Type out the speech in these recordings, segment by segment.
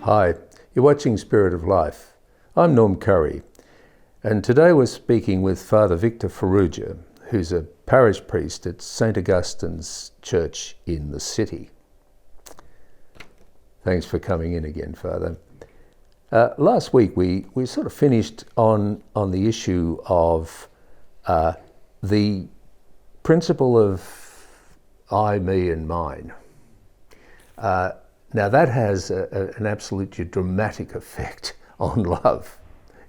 Hi, you're watching Spirit of Life. I'm Norm Curry, and today we're speaking with Father Victor Farrugia, who's a parish priest at St. Augustine's Church in the city. Thanks for coming in again, Father. Last week we sort of finished on the issue of the principle of I, me and mine. Now that has an absolutely dramatic effect on love.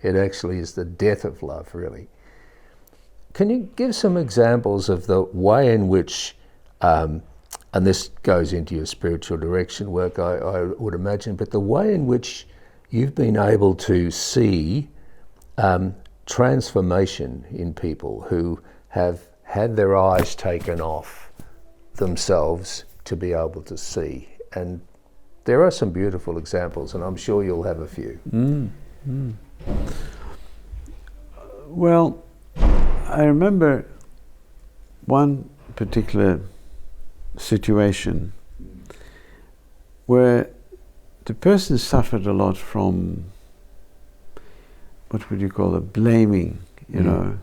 It actually is the death of love, really. Can you give some examples of the way in which, and this goes into your spiritual direction work, I would imagine, but the way in which you've been able to see transformation in people who have had their eyes taken off themselves to be able to see. And there are some beautiful examples, and I'm sure you'll have a few. Well, I remember one particular situation where the person suffered a lot from, what would you call it, blaming, you know,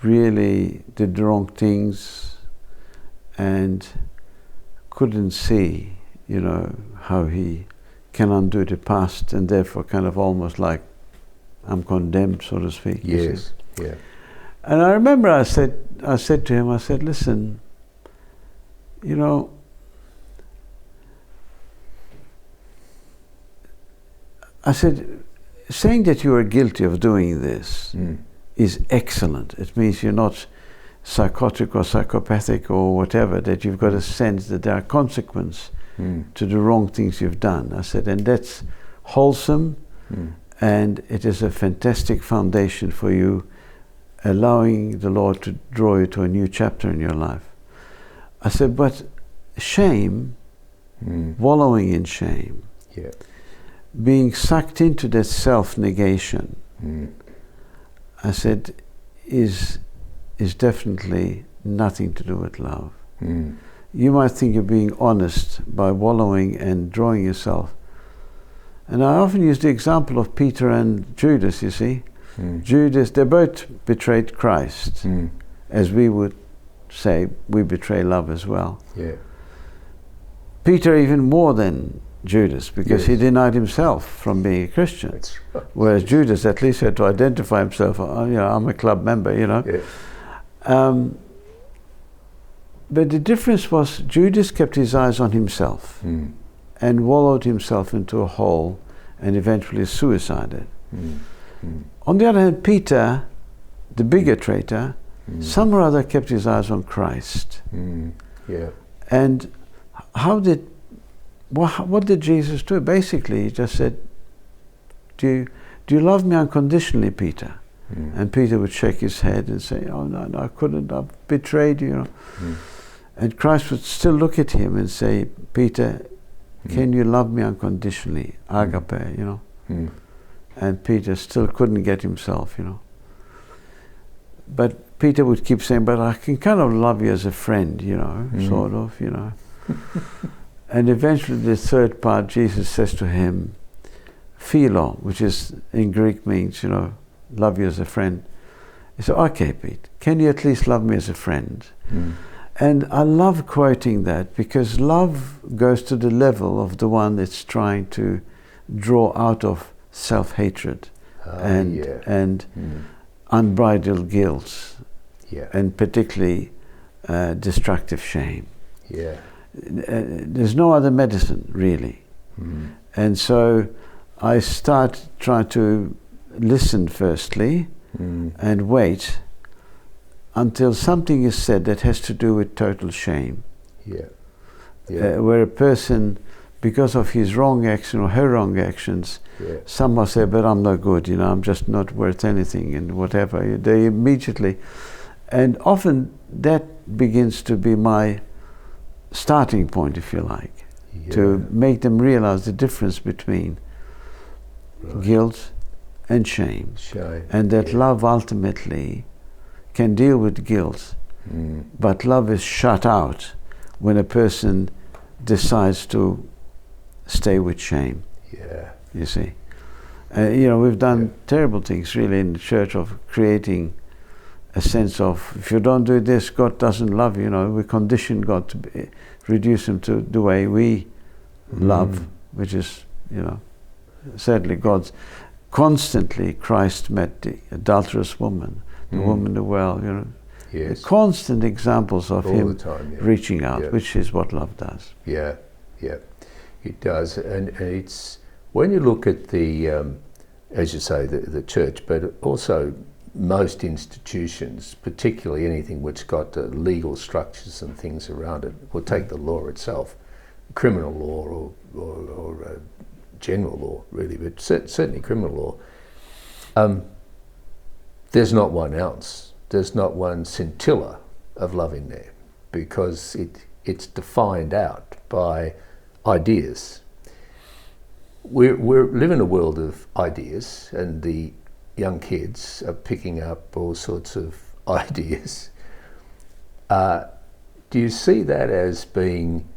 really did the wrong things and couldn't see, you know, how he can undo the past, and therefore kind of almost like I'm condemned, so to speak. Yes, yeah. And I remember I said to him, I said, listen, you know, I said, saying that you are guilty of doing this is excellent. It means you're not psychotic or psychopathic or whatever, that you've got a sense that there are consequences to the wrong things you've done. I said, and that's wholesome, and it is a fantastic foundation for you, allowing the Lord to draw you to a new chapter in your life. I said, but shame, wallowing in shame, being sucked into that self-negation, I said, is definitely nothing to do with love. You might think you're being honest by wallowing and drawing yourself. And I often use the example of Peter and Judas, you see. Judas, they both betrayed Christ, as we would say we betray love as well. Peter even more than Judas, because he denied himself from being a Christian. Whereas Judas at least had to identify himself, you know, I'm a club member, you know. But the difference was Judas kept his eyes on himself and wallowed himself into a hole and eventually suicided. On the other hand, Peter, the bigger traitor, somehow or other kept his eyes on Christ. And what did Jesus do? Basically, he just said, do you love me unconditionally, Peter? And Peter would shake his head and say, oh no, I couldn't, I've betrayed you, you know. And Christ would still look at him and say, Peter, can you love me unconditionally? Agape, you know. And Peter still couldn't get himself, you know. But Peter would keep saying, but I can kind of love you as a friend, you know, sort of, you know. And eventually the third part, Jesus says to him, philo, which is in Greek means, you know, love you as a friend. He said, okay, Pete, can you at least love me as a friend? And I love quoting that, because love goes to the level of the one that's trying to draw out of self-hatred and unbridled guilt, and particularly destructive shame. There's no other medicine, really. And so I start trying to listen firstly and wait until something is said that has to do with total shame. Where a person, because of his wrong action or her wrong actions, somehow say, but I'm not good, you know, I'm just not worth anything and whatever. They immediately, and often that begins to be my starting point, if you like, to make them realize the difference between guilt and shame. And that love ultimately can deal with guilt, but love is shut out when a person decides to stay with shame. Yeah. You see, we've done terrible things really in the church of creating a sense of, if you don't do this, God doesn't love you. We condition God to reduce him to the way we love, which is, sadly God's. Constantly Christ met the adulterous woman, the woman at the well, Yes. Constant examples of All him the time, yeah. reaching out, Yeah. which is what love does. Yeah, yeah, it does, and it's when you look at the, as you say, the church, but also most institutions, particularly anything which got legal structures and things around it. We'll take the law itself, criminal law or general law, really, but certainly criminal law. There's not 1 ounce, there's not 1 scintilla of love in there, because it's defined out by ideas. We live in a world of ideas, and the young kids are picking up all sorts of ideas. Do you see that as being,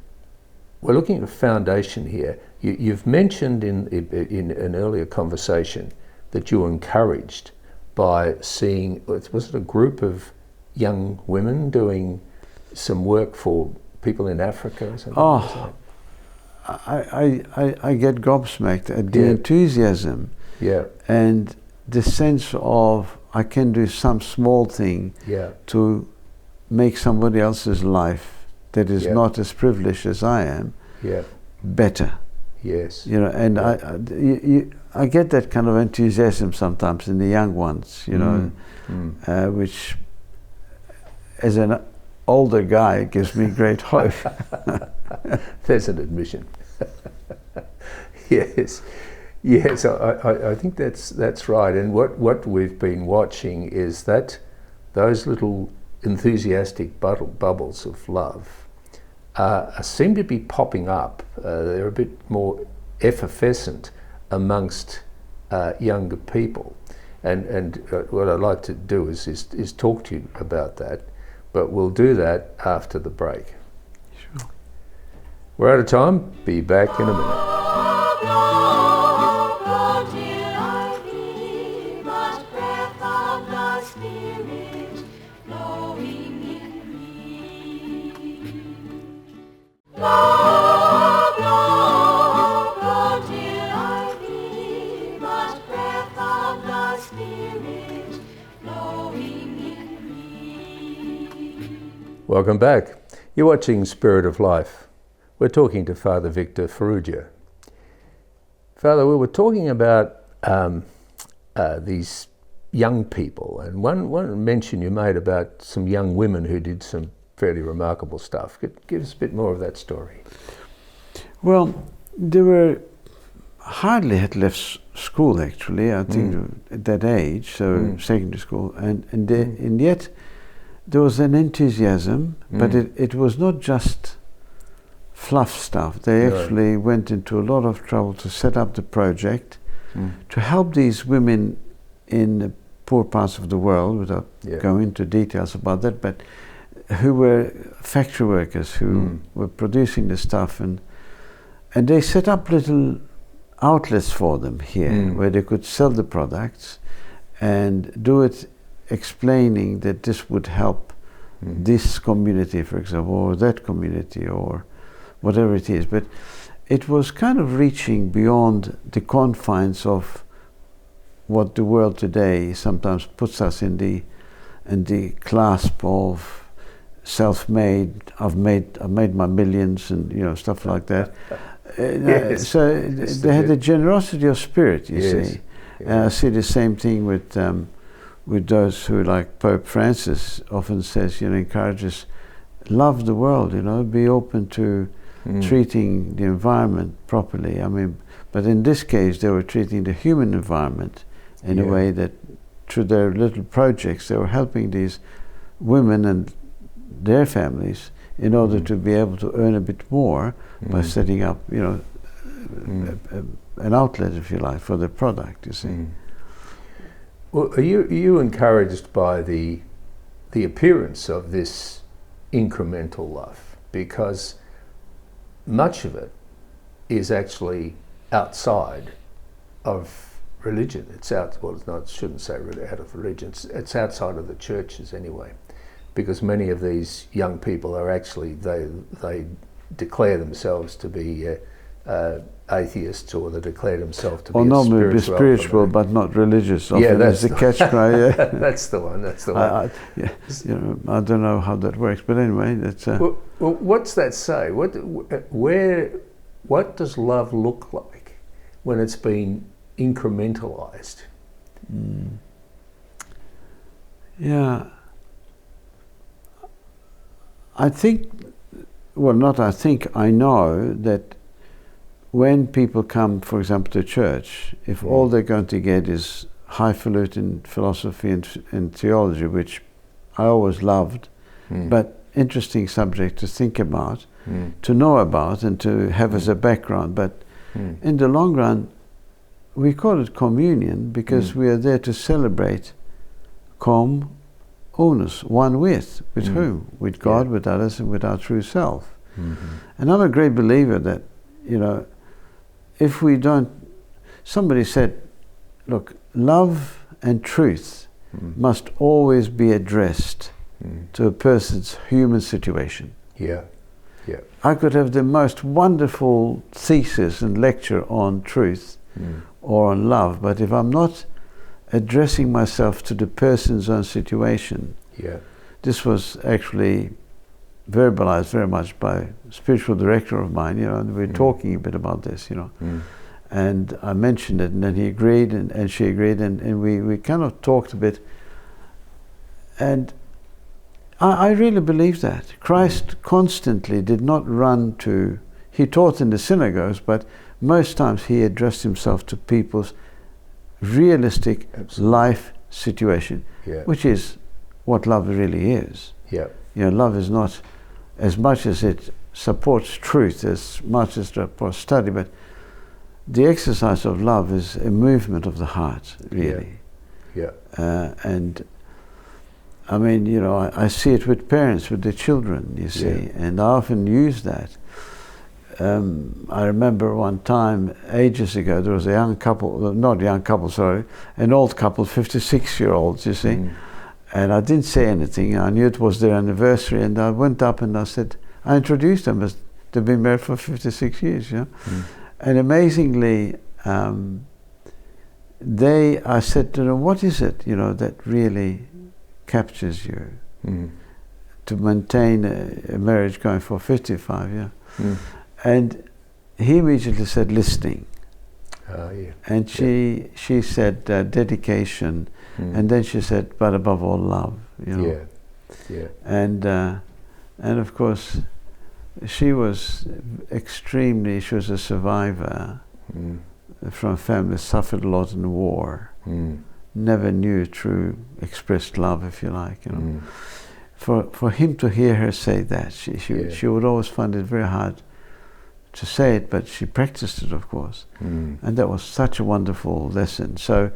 we're looking at a foundation here. You've mentioned in an earlier conversation that you were encouraged by seeing, was it a group of young women doing some work for people in Africa or something? Oh, I get gobsmacked at the enthusiasm and the sense of I can do some small thing to make somebody else's life that is not as privileged as I am better. Yes. And I get that kind of enthusiasm sometimes in the young ones, which as an older guy gives me great hope. There's an admission. Yes. Yes, I think that's right. And what we've been watching is that those little enthusiastic bubbles of love seem to be popping up. They're a bit more effervescent amongst younger people. And what I'd like to do is talk to you about that, but we'll do that after the break. Sure. We're out of time. Be back in a minute. Welcome back. You're watching Spirit of Life. We're talking to Father Victor Farrugia. Father, we were talking about these young people, and one mention you made about some young women who did some fairly remarkable stuff. Give us a bit more of that story. Well, they were hardly had left school actually, I think at that age, so secondary school, and yet there was an enthusiasm, but it was not just fluff stuff. They actually went into a lot of trouble to set up the project, to help these women in the poor parts of the world, without going into details about that, but who were factory workers who were producing the stuff, and they set up little outlets for them here where they could sell the products and do it explaining that this would help this community, for example, or that community, or whatever it is. But it was kind of reaching beyond the confines of what the world today sometimes puts us in the clasp of self-made. I've made my millions, and stuff like that. Yes. So they had a generosity of spirit, you see. And I see the same thing with those who, like Pope Francis often says, encourages, love the world, be open to treating the environment properly. I mean, but in this case, they were treating the human environment in a way that, through their little projects, they were helping these women and their families in order to be able to earn a bit more by setting up, an outlet, if you like, for the product, you see. Well, are you encouraged by the appearance of this incremental love? Because much of it is actually outside of religion. It's out. Well, it's not. Shouldn't say out of religion. It's outside of the churches anyway, because many of these young people are actually they declare themselves to be atheists, or they declare themselves to be normally be spiritual but not religious. Often that's the catch cry. Yeah. That's the one. That's the one. I don't know how that works, but anyway, that's. Well, what's that say? What does love look like when it's been incrementalized? Yeah. I know that when people come, for example, to church, if all they're going to get is highfalutin philosophy and theology, which I always loved, but interesting subject to think about, to know about and to have as a background, but in the long run, we call it communion because we are there to celebrate unus, one with whom? With God, with others, and with our true self. And I'm a great believer that, if we don't, somebody said, look, love and truth must always be addressed to a person's human situation. Yeah. I could have the most wonderful thesis and lecture on truth or on love, but if I'm not addressing myself to the person's own situation, this was actually verbalized very much by a spiritual director of mine, and we were talking a bit about this, and I mentioned it, and then he agreed, and she agreed, and we kind of talked a bit, and I really believe that. Christ constantly did not run to, he taught in the synagogues, but most times he addressed himself to people's realistic life situation, which is what love really is. Love is not, as much as it supports truth, as much as it supports study, but the exercise of love is a movement of the heart, really. And I mean, I see it with parents, with their children, you see, and I often use that. I remember one time, ages ago, there was a young couple, not a young couple, sorry, an old couple, 56-year-olds, you see, and I didn't say anything. I knew it was their anniversary, and I went up and I introduced them as they've been married for 56 years, And amazingly, I said to them, what is it, that really captures you to maintain a marriage going for 55, And he immediately said listening. And she said dedication, and then she said, but above all, love. And of course, she was a survivor from a family that suffered a lot in the war. Never knew true expressed love, if you like. For him to hear her say that, she would always find it very hard to say it, but she practiced it, of course, and that was such a wonderful lesson. So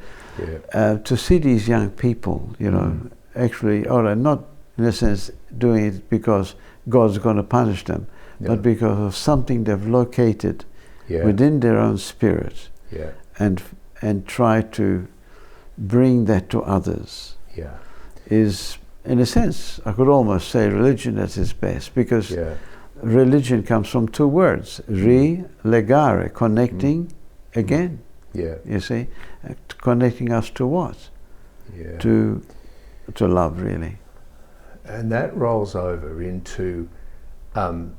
to see these young people, actually, not in a sense doing it because God's going to punish them, but because of something they've located within their own spirit, and try to bring that to others, is, in a sense, I could almost say religion at its best, because religion comes from two words, legare, connecting again. You see, connecting us to what? To love, really. And that rolls over into,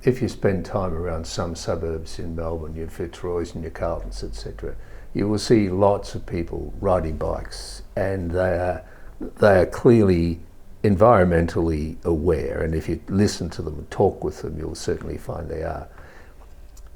if you spend time around some suburbs in Melbourne, your Fitzroys and your Carltons, etc., you will see lots of people riding bikes, and they are clearly environmentally aware, and if you listen to them and talk with them, you'll certainly find they are.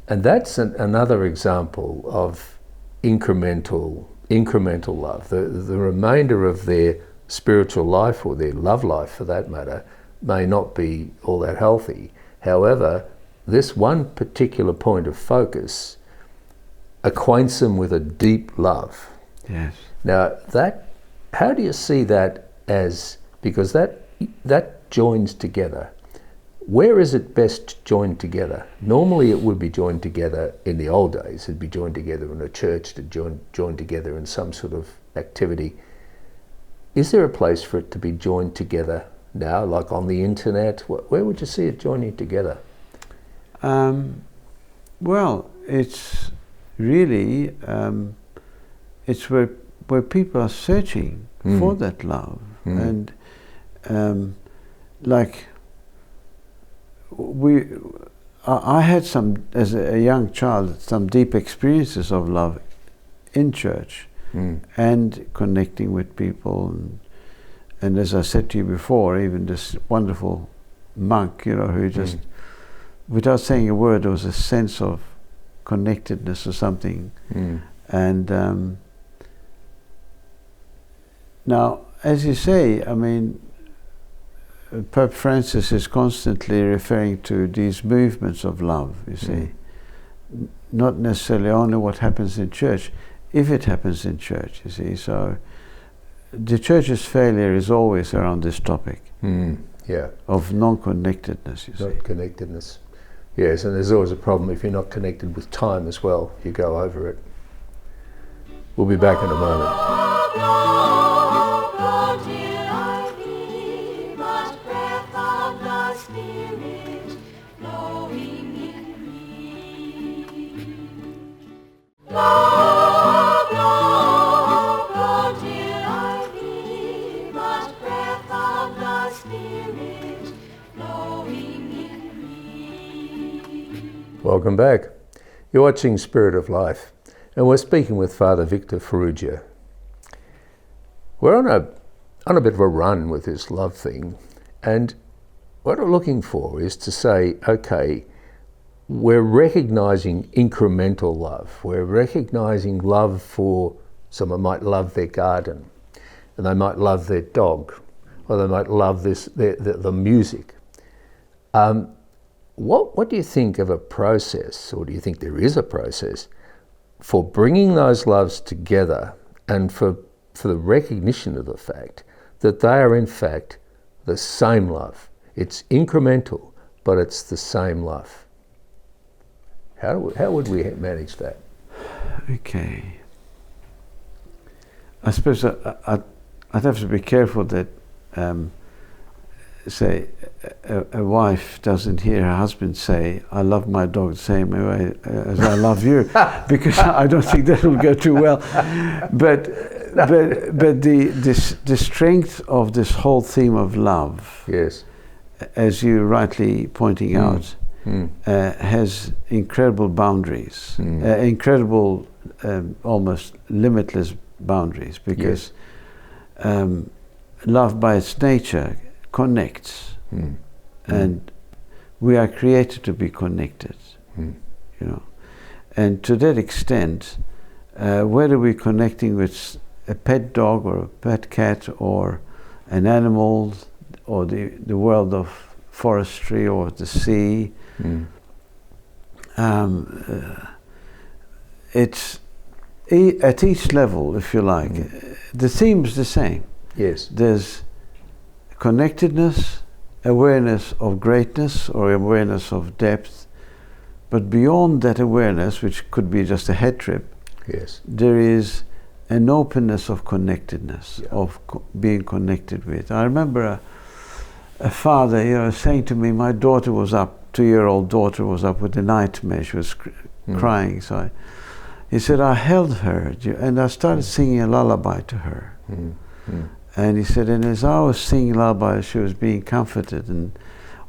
And that's another example of incremental love. The remainder of their spiritual life, or their love life for that matter, may not be all that healthy. However, this one particular point of focus acquaints them with a deep love. Yes. Now, how do you see that as, because that joins together where is it best joined together? Normally it would be joined together in the old days. It'd be joined together in a church, to join together in some sort of activity. Is there a place for it to be joined together now, like on the internet? Where would you see it joining together? Well, it's really, it's where people are searching for that love. And like, I had some, as a young child, some deep experiences of love in church and connecting with people. And as I said to you before, even this wonderful monk, you know, who just, without saying a word, there was a sense of connectedness or something. And now, as you say, I mean, Pope Francis is constantly referring to these movements of love, you see. Not necessarily only what happens in church, if it happens in church, you see. So the church's failure is always around this topic of non-connectedness, you see. Non-connectedness. Yes, and there's always a problem if you're not connected with time as well. You go over it. We'll be back in a moment. Welcome back. You're watching Spirit of Life, and we're speaking with Father Victor Farrugia. We're on a bit of a run with this love thing, and what we're looking for is to say, okay, we're recognizing incremental love. We're recognizing love for someone might love their garden, and they might love their dog, or they might love the music. What do you think of a process, or do you think there is a process for bringing those loves together and for the recognition of the fact that they are in fact the same love? It's incremental, but it's the same love. How would we manage that? Okay. I suppose I'd have to be careful that, say, a wife doesn't hear her husband say, "I love my dog the same way as I love you," because I don't think that will go too well. But the strength of this whole theme of love, yes, as you rightly pointing out, has incredible boundaries, incredible, almost limitless boundaries, because love by its nature connects, and we are created to be connected, you know. And to that extent, whether we're connecting with a pet dog or a pet cat or an animal or the world of forestry or the sea, it's at each level, if you like, the theme is the same. Yes. There's connectedness, awareness of greatness or awareness of depth, but beyond that awareness, which could be just a head trip, yes, there is an openness of connectedness, of being connected with. I remember a father, you know, saying to me, my daughter was up, 2-year-old daughter was up with a nightmare, she was crying, so he said, I held her and I started singing a lullaby to her. And he said, and as I was singing lullaby, she was being comforted, and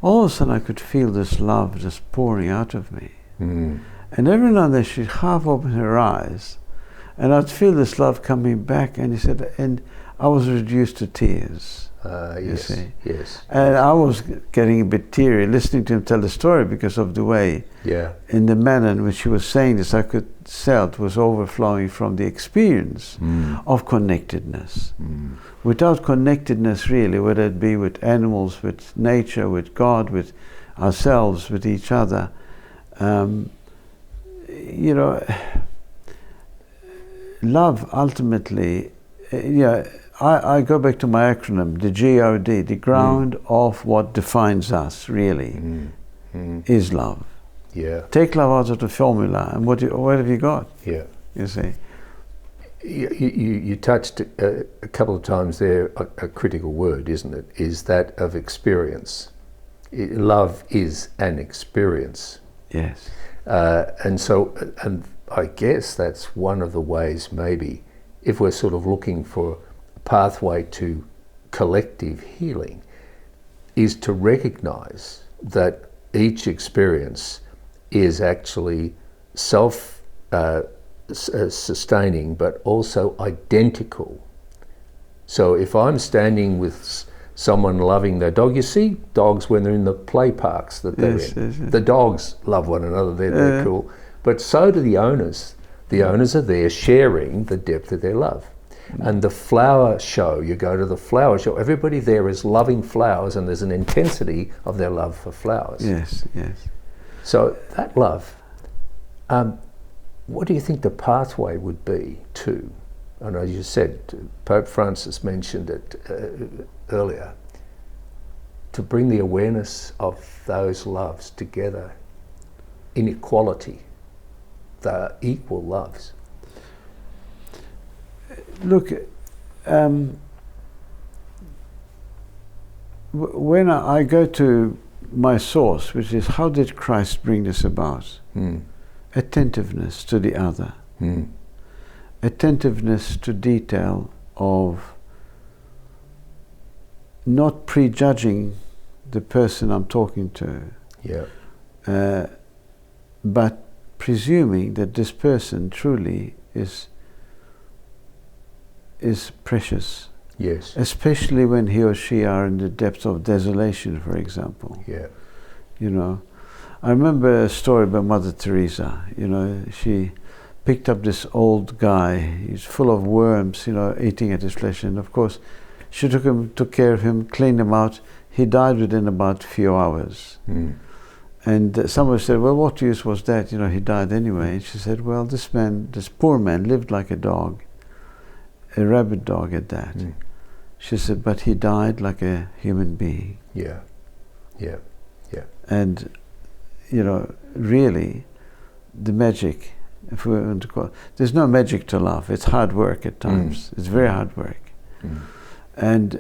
all of a sudden I could feel this love just pouring out of me. And every now and then she'd half open her eyes, and I'd feel this love coming back, and he said, and I was reduced to tears. You see? Yes. And I was getting a bit teary listening to him tell the story because of the way, in the manner in which he was saying this, I could tell it was overflowing from the experience of connectedness. Without connectedness, really, whether it be with animals, with nature, with God, with ourselves, with each other, you know, love ultimately, I go back to my acronym, the GOD, the ground of what defines us really is love. Yeah. Take love out of the formula, and what have you got? Yeah. You see. You touched a couple of times there a critical word, isn't it? Is that of experience. Love is an experience. Yes. And I guess that's one of the ways, maybe, if we're sort of looking for a pathway to collective healing, is to recognize that each experience is actually self-sustaining, but also identical. So if I'm standing with someone loving their dog, you see dogs when they're in the play parks that they're in. Yes. The dogs love one another, they're cool. But so do the owners. The owners are there sharing the depth of their love. And the flower show, you go to the flower show, everybody there is loving flowers, and there's an intensity of their love for flowers. Yes. So that love, what do you think the pathway would be to, I know you said, Pope Francis mentioned it earlier, to bring the awareness of those loves together in equality, the equal loves? Look, when I go to my source, which is how did Christ bring this about? Attentiveness to the other, attentiveness to detail of not prejudging the person I'm talking to, but presuming that this person truly is precious. Yes. Especially when he or she are in the depths of desolation, for example. Yeah. You know, I remember a story about Mother Teresa. You know, she picked up this old guy. He's full of worms, you know, eating at his flesh. And of course, she took care of him, cleaned him out. He died within about a few hours. And someone said, well, what use was that? You know, he died anyway. And she said, well, this poor man lived like a dog, a rabid dog at that. She said, but he died like a human being. Yeah. And, you know, really, the magic, if we want to call it, there's no magic to love. It's hard work at times. It's very hard work. And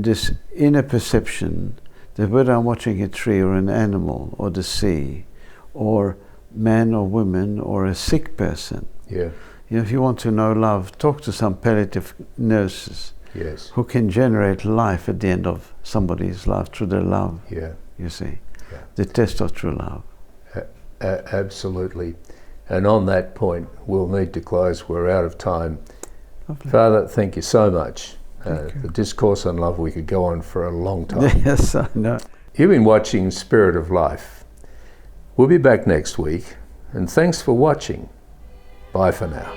this inner perception that whether I'm watching a tree or an animal or the sea or man or woman or a sick person, you know, if you want to know love, talk to some palliative nurses who can generate life at the end of somebody's life through their love. You see, the test of true love. Absolutely. And on that point, we'll need to close. We're out of time. Lovely. Father, thank you so much. The discourse on love, we could go on for a long time. Yes, I know. You've been watching Spirit of Life. We'll be back next week, and thanks for watching. Bye for now.